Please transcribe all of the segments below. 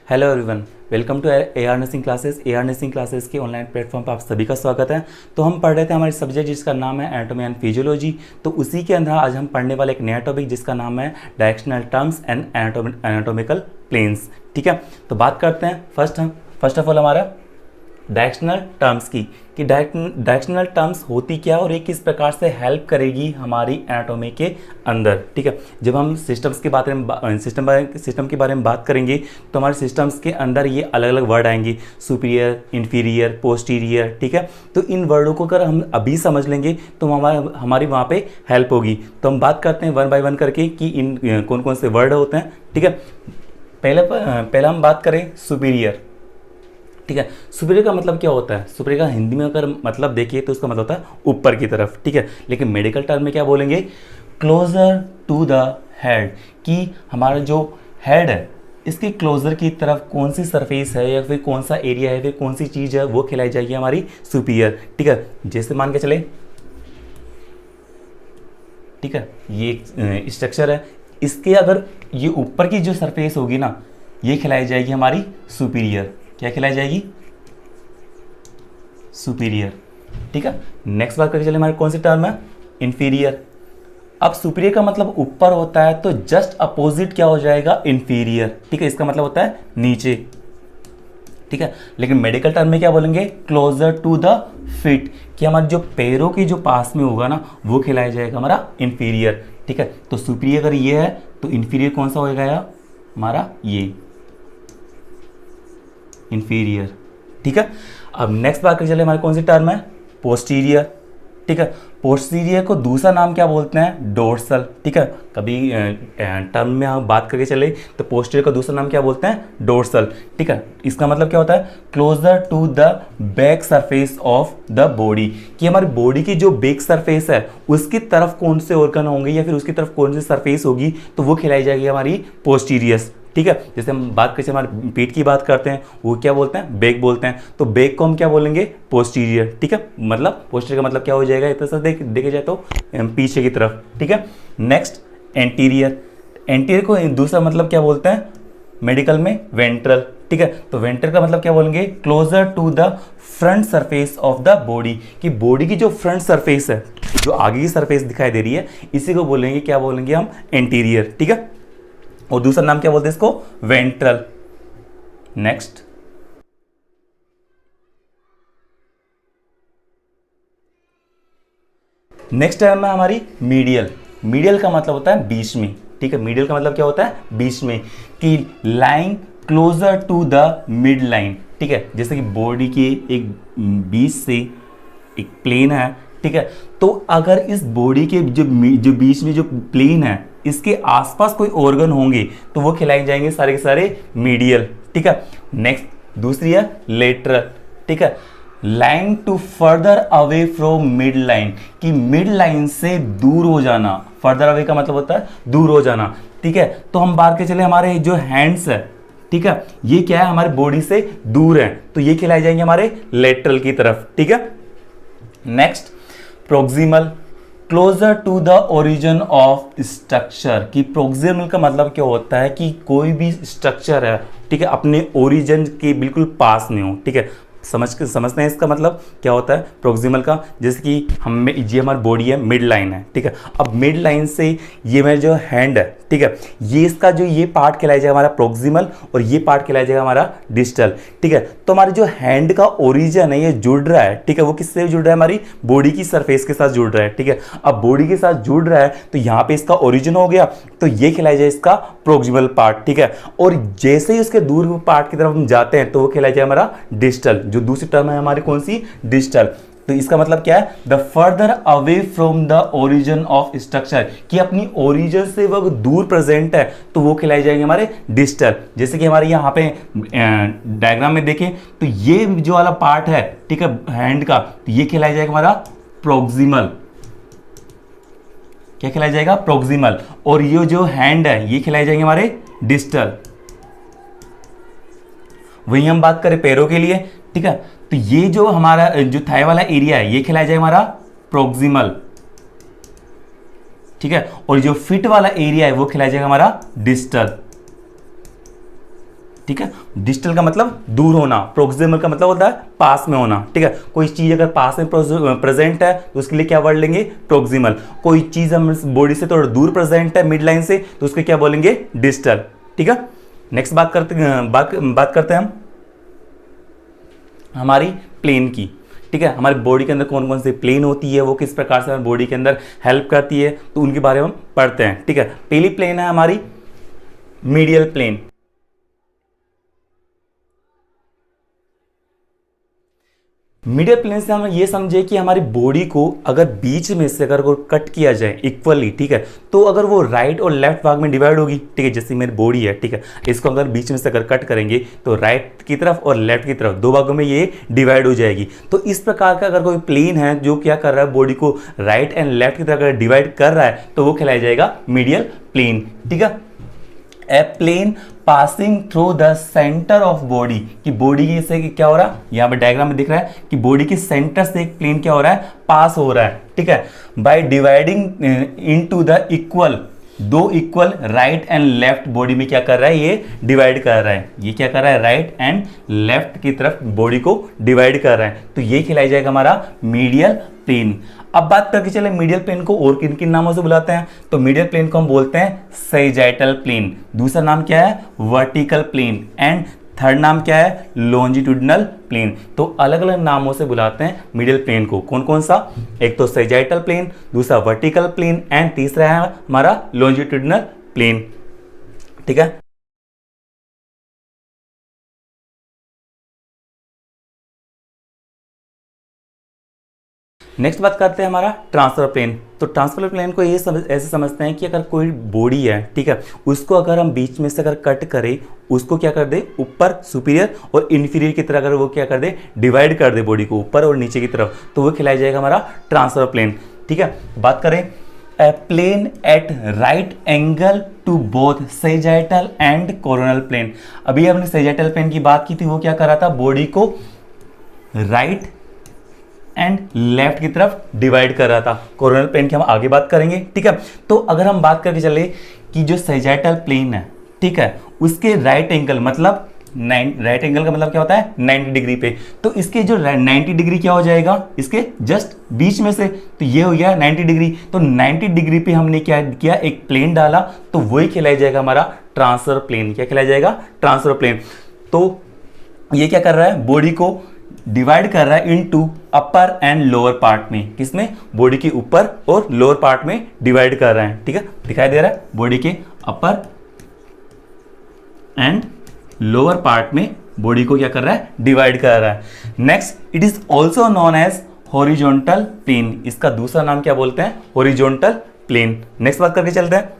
Hello everyone, welcome to AR nursing classes. AR nursing classes के online platform पर आप सभी का स्वागत है। तो हम पढ़ रहे थे हमारे सब्जेक्ट जिसका नाम है एनाटॉमी एंड फिजियोलॉजी। तो उसी के अंदर आज हम पढ़ने वाले एक नया टॉपिक जिसका नाम है directional terms and anatomical planes. ठीक है, तो बात करते हैं फर्स्ट ऑफ ऑल हमारा डायरेक्शनल टर्म्स की कि डायरेक्शनल टर्म्स होती क्या और ये किस प्रकार से हेल्प करेगी हमारी एनाटॉमी के अंदर। ठीक है, जब हम सिस्टम के बारे में बात करेंगे तो हमारे सिस्टम्स के अंदर ये अलग अलग वर्ड आएंगे, सुपीरियर, इंफीरियर, पोस्टीरियर। ठीक है, तो इन वर्डों को अगर हम अभी समझ लेंगे तो हमारी वहाँ पे हेल्प होगी। तो हम बात करते हैं वन बाय वन करके कि इन कौन कौन से वर्ड होते हैं। ठीक है, पहला हम बात करें सुपीरियर। ठीक है, सुपीरियर का मतलब क्या होता है? सुपीरियर का हिंदी में अगर मतलब देखिए तो उसका मतलब होता है ऊपर की तरफ। ठीक है, लेकिन मेडिकल टर्म में क्या बोलेंगे? क्लोजर टू द हेड, कि हमारा जो हेड है इसके क्लोजर की तरफ कौन सी सरफेस है या फिर कौन सा एरिया है, फिर कौन सी चीज़ है, वो खिलाई जाएगी हमारी सुपीरियर। ठीक है, जैसे मान के चले, ठीक है, ये स्ट्रक्चर है, इसके अगर ये ऊपर की जो सरफेस होगी ना, ये खिलाई जाएगी हमारी सुपीरियर। क्या खिलाई जाएगी? सुपीरियर। ठीक है, नेक्स्ट बात करके चले हमारे कौन सी टर्म है? इंफीरियर। अब सुपीरियर का मतलब ऊपर होता है तो जस्ट अपोजिट क्या हो जाएगा? इंफीरियर। ठीक है, इसका मतलब होता है नीचे। ठीक है, लेकिन मेडिकल टर्म में क्या बोलेंगे? क्लोजर टू द फिट, कि हमारे जो पैरों के जो पास में होगा ना वो खिलाया जाएगा हमारा इंफीरियर। ठीक है, तो सुपीरियर अगर ये है तो इंफीरियर कौन सा होगा हमारा? ये इंफीरियर। ठीक है, अब नेक्स्ट बात करके चले हमारे कौन सी टर्म है? पोस्टीरियर। ठीक है, पोस्टीरियर को दूसरा नाम क्या बोलते हैं? डोर्सल। ठीक है, कभी टर्म में हम बात करके चले तो पोस्टीरियर का दूसरा नाम क्या बोलते हैं? डोर्सल। ठीक है, इसका मतलब क्या होता है? Closer to the back surface of the body, कि हमारी बॉडी की जो बैक सरफेस है उसकी तरफ कौन से ऑर्गन होंगे या फिर उसकी तरफ कौन सी सरफेस होगी तो वो खिलाई जाएगी हमारी पोस्टीरियस। ठीक है, जैसे हम बात करते हैं हमारे पीठ की बात करते हैं, वो क्या बोलते हैं? बैक बोलते हैं, तो बैक को हम क्या बोलेंगे? पोस्टीरियर। ठीक है, मतलब पोस्टीरियर का मतलब क्या हो जाएगा? इतना सा देखे जाए तो पीछे की तरफ। ठीक है, नेक्स्ट एंटीरियर। एंटीरियर को दूसरा मतलब क्या बोलते हैं मेडिकल में? वेंट्रल। ठीक है, तो वेंट्रल का मतलब क्या बोलेंगे? Closer to the front surface of the body, कि बॉडी की जो फ्रंट सरफेस है, जो आगे की सरफेस दिखाई दे रही है, इसी को बोलेंगे, क्या बोलेंगे हम? एंटीरियर। ठीक है, और दूसरा नाम क्या बोलते हैं इसको? वेंट्रल। नेक्स्ट टर्म है हमारी मीडियल। मीडियल का मतलब होता है बीच में। ठीक है, मीडियल का मतलब क्या होता है? बीच में, कि line closer to the mid line. ठीक है, जैसे कि बॉडी के एक बीच से एक प्लेन है। ठीक है, तो अगर इस बॉडी के जो बीच में जो प्लेन है इसके आसपास कोई ऑर्गन होंगे तो वो खिलाए जाएंगे सारे के सारे मीडियल। ठीक है, नेक्स्ट दूसरी है लेटरल। ठीक है, line to further away from mid line, कि मिड लाइन से दूर हो जाना। फर्दर अवे का मतलब होता है दूर हो जाना। ठीक है, तो हम बात के चले हमारे जो हैंड्स है, ठीक है, ये क्या है? हमारी बॉडी से दूर है, तो ये खिलाए जाएंगे हमारे लेटरल की तरफ। ठीक है, next proximal, closer to the origin of structure, कि प्रोक्सिमल का मतलब क्या होता है? कि कोई भी स्ट्रक्चर है, ठीक है, अपने ओरिजिन के बिल्कुल पास में हो। ठीक है, समझते हैं इसका मतलब क्या होता है प्रोक्सिमल का। जैसे कि ये हमारी बॉडी है, मिड लाइन है। ठीक है, अब मिड लाइन से ये मेरा जो हैंड है, ठीक है, ये इसका जो ये पार्ट कहलाया जाएगा हमारा प्रोक्सिमल और ये पार्ट कहलाया जाएगा हमारा डिस्टल। ठीक है, तो हमारे जो हैंड का ओरिजिन है ये जुड़ रहा है। ठीक है, वो किससे जुड़ रहा है? हमारी बॉडी की सरफेस के साथ जुड़ रहा है। ठीक है, अब बॉडी के साथ जुड़ रहा है तो यहाँ पे इसका ओरिजिन हो गया, तो ये खिलाया जाए इसका प्रोक्सिमल पार्ट। ठीक है, और जैसे ही उसके दूर पार्ट की तरफ हम जाते हैं तो वो खिलाया जाए हमारा डिस्टल। जो दूसरी टर्म है हमारी कौन सी? डिस्टल। तो इसका मतलब क्या है? The further away from the origin of structure, कि अपनी ओरिजिन से वो दूर प्रेजेंट है तो वो खिलाए जाएंगे हमारे डिस्टल। जैसे कि हमारे यहाँ पे डायग्राम में देखें तो ये जो वाला पार्ट है, ठीक है, हैंड का, तो ये खिलाया जाएगा हमारा प्रोक्सिमल। क्या खिलाया जाएगा? प्रोक्सिमल। और ये जो हैंड है ये खिलाए जाएंगे हमारे डिस्टल। वही हम बात करें पैरों के लिए, ठीक है, तो ये जो हमारा जो थाई वाला एरिया है ये खिलाया जाएगा हमारा प्रोक्सिमल। ठीक है, और जो फिट वाला एरिया है वो खिलाया जाएगा हमारा डिस्टल। ठीक है। डिस्टल का मतलब दूर होना, प्रोक्सिमल का मतलब होता है पास में होना, ठीक है। कोई चीज अगर पास में प्रेजेंट है तो उसके लिए क्या वर्ड लेंगे, प्रोक्सिमल। कोई चीज हम बॉडी से थोड़ा दूर प्रेजेंट है मिड लाइन से तो उसके क्या बोलेंगे, डिस्टल, ठीक है। नेक्स्ट बात करते हैं हम हमारी प्लेन की, ठीक है। हमारी बॉडी के अंदर कौन कौन सी प्लेन होती है, वो किस प्रकार से हमारी बॉडी के अंदर हेल्प करती है, तो उनके बारे में हम पढ़ते हैं, ठीक है। पहली प्लेन है हमारी मीडियल प्लेन। मीडियल प्लेन से हम ये समझे कि हमारी बॉडी को अगर बीच में से अगर कट किया जाए इक्वली, ठीक है, तो अगर वो राइट और लेफ्ट भाग में डिवाइड होगी, ठीक है। जैसे मेरी बॉडी है, ठीक है, इसको अगर बीच में से अगर कट करेंगे तो राइट की तरफ और लेफ्ट की तरफ दो भागों में ये डिवाइड हो जाएगी। तो इस प्रकार का अगर कोई प्लेन है जो क्या कर रहा है, बॉडी को राइट एंड लेफ्ट की तरफ अगर डिवाइड कर रहा है तो वो कहलाया जाएगा मीडियल प्लेन, ठीक है। A plane passing through the centre of body, कि बॉडी की से क्या हो रहा है, यहाँ पे डायग्राम में दिख रहा है कि बॉडी के सेंटर से एक प्लेन क्या हो रहा है, पास हो रहा है, ठीक है। By dividing into the equal, दो equal right and left body में क्या कर रहा है, ये डिवाइड कर रहा है, ये क्या कर रहा है, राइट एंड लेफ्ट की तरफ बॉडी को डिवाइड कर रहा है, तो ये खिलाया जाएगा हमारा मीडियल प्लेन। अब बात करके चले मीडियल प्लेन को और किन किन नामों से बुलाते हैं, तो मीडियल प्लेन को हम बोलते हैं सैजिटल प्लेन, दूसरा नाम क्या है, वर्टिकल प्लेन, एंड थर्ड नाम क्या है, लॉन्जिट्यूडिनल प्लेन। तो अलग अलग नामों से बुलाते हैं मीडियल प्लेन को, कौन कौन सा, एक तो सैजिटल प्लेन, दूसरा वर्टिकल प्लेन, एंड तीसरा है हमारा लॉन्जिट्यूडिनल प्लेन, ठीक है। नेक्स्ट बात करते हैं हमारा ट्रांसफर प्लेन। तो ट्रांसफर प्लेन को ये ऐसे समझते हैं कि अगर कोई बॉडी है, ठीक है, उसको अगर हम बीच में से अगर कट करें, उसको क्या कर दे, ऊपर सुपीरियर और इन्फीरियर की तरह अगर वो क्या कर दे, डिवाइड कर दे बॉडी को ऊपर और नीचे की तरफ, तो वो खिलाया जाएगा हमारा ट्रांसफर प्लेन, ठीक है। बात करें a plane at right angle to both sagittal and coronal plane. अभी हमने सैजिटल प्लेन की बात की थी, वो क्या कर रहा था, बॉडी को राइट एंड लेफ्ट की तरफ डिवाइड कर रहा था। कोरोनल प्लेन की हम आगे बात करेंगे, ठीक है। तो अगर हम बात करके चले कि जो सैजिटल प्लेन है, ठीक है, उसके राइट एंगल मतलब राइट एंगल का मतलब क्या होता है, 90 डिग्री पे, तो इसके जो 90 डिग्री क्या हो जाएगा, इसके जस्ट बीच में से, तो ये हो गया 90 डिग्री। तो 90 डिग्री पे हमने क्या किया, एक प्लेन डाला, तो वही खिलाया जाएगा हमारा ट्रांसफर प्लेन। क्या खिलाया जाएगा, ट्रांसफर प्लेन। तो ये क्या कर रहा है, बॉडी को डिवाइड कर रहा है into upper and lower part में, किसमें, बॉडी के ऊपर और लोअर पार्ट में डिवाइड कर रहा है, ठीक है। दिखाई दे रहा है, बॉडी के अपर एंड लोअर पार्ट में बॉडी को क्या कर रहा है, डिवाइड कर रहा है। Next, it is also known as horizontal plane, इसका दूसरा नाम क्या बोलते हैं, हॉरिजॉन्टल प्लेन। नेक्स्ट बात करके चलते हैं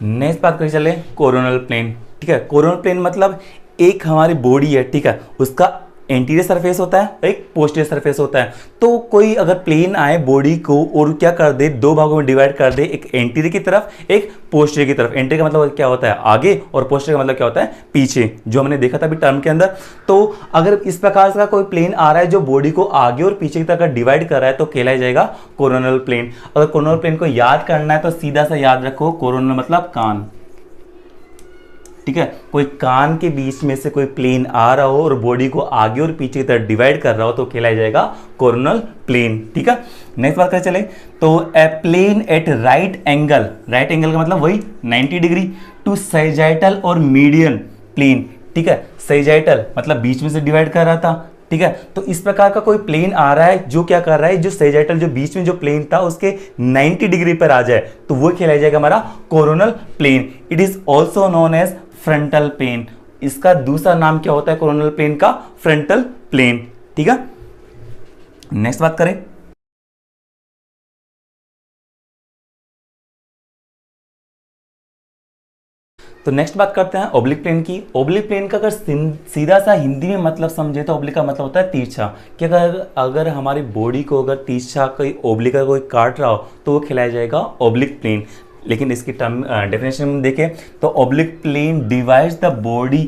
नेक्स्ट बात करके चले कोरोनल प्लेन, ठीक है। कोरोनल प्लेन मतलब एक हमारी बॉडी है, ठीक है, उसका एंटीरियर सरफेस होता है, एक पोस्टीरियर सरफेस होता है। तो कोई अगर प्लेन आए बॉडी को और क्या कर दे, दो भागों में डिवाइड कर दे, एक एंटीरियर की तरफ, एक पोस्टीरियर की तरफ। एंटीरियर का मतलब क्या होता है, आगे, और पोस्टीरियर का मतलब क्या होता है, पीछे, जो हमने देखा था अभी टर्म के अंदर। तो अगर इस प्रकार का कोई प्लेन आ रहा है जो बॉडी को आगे और पीछे की तरफ डिवाइड कर रहा है, तो कहलाया जाएगा कोरोनल प्लेन। अगर कोरोनल प्लेन को याद करना है तो सीधा सा याद रखो, कोरोनल मतलब कान, ठीक है। कोई कान के बीच में से कोई प्लेन आ रहा हो और बॉडी को आगे और पीछे की तरफ डिवाइड कर रहा हो, तो कहलाया जाएगा कोरोनल प्लेन, ठीक है। नेक्स्ट बात कर चले, तो a plane at right angle, right angle का मतलब वही 90 डिग्री, टू सैजिटल और मीडियन प्लेन, ठीक है। सैजिटल मतलब बीच में से डिवाइड कर रहा था, ठीक है। तो इस प्रकार का कोई प्लेन आ रहा है जो क्या कर रहा है, जो सैजिटल जो बीच में जो प्लेन था उसके 90 डिग्री पर आ जाए, तो वो कहलाया जाएगा हमारा coronal plane. It is also known as frontal plane, इसका दूसरा नाम क्या होता है कोरोनल प्लेन का, फ्रंटल प्लेन, ठीक है। नेक्स्ट बात करें तो नेक्स्ट बात करते हैं ओब्लिक प्लेन की। ओब्लिक प्लेन का अगर सीधा सा हिंदी में मतलब समझे तो ओब्लिक का मतलब होता है तिरछा, कि अगर हमारी बॉडी को अगर तिरछा कोई ओब्लिक का कोई काट रहा हो तो वो खिलाया जाएगा ओब्लिक प्लेन। लेकिन इसकी टर्म डेफिनेशन में देखें तो oblique plane divides the body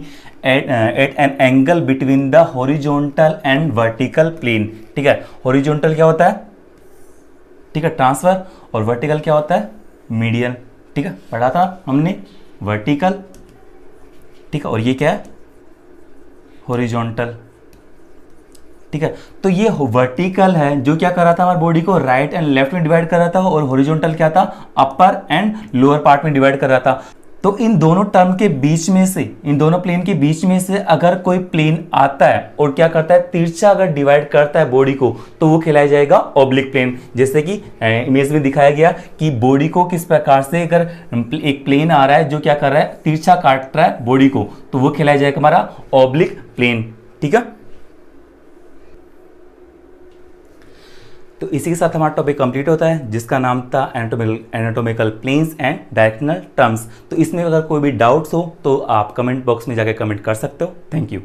at an angle between the horizontal and vertical plane, ठीक है। हॉरिजॉन्टल क्या होता है, ठीक है, ट्रांसफर। और वर्टिकल क्या होता है, मीडियल। ठीक है, पढ़ा था हमने, वर्टिकल। ठीक है, और ये क्या है, हॉरिजॉन्टल। ठीक है, तो ये वर्टिकल है जो क्या कर रहा था हमारी बॉडी को राइट एंड लेफ्ट में डिवाइड कर रहा था, और हॉरिजॉन्टल क्या था, अपर एंड लोअर पार्ट में डिवाइड कर रहा था। तो इन दोनों टर्म के बीच में से, इन दोनों प्लेन के बीच में से अगर कोई प्लेन आता है और क्या करता है, तिरछा अगर डिवाइड करता है बॉडी को, तो वो कहलाया जाएगा ऑब्लिक प्लेन। जैसे कि इमेज में दिखाया गया कि बॉडी को किस प्रकार से, अगर एक प्लेन आ रहा है जो क्या कर रहा है, तिरछा काट रहा है बॉडी को, तो वो कहलाया जाएगा हमारा ऑब्लिक प्लेन। ठीक है, तो इसी के साथ हमारा टॉपिक कंप्लीट होता है, जिसका नाम था anatomical planes and directional terms. तो इसमें अगर कोई भी डाउट्स हो तो आप कमेंट बॉक्स में जाकर कमेंट कर सकते हो। Thank you.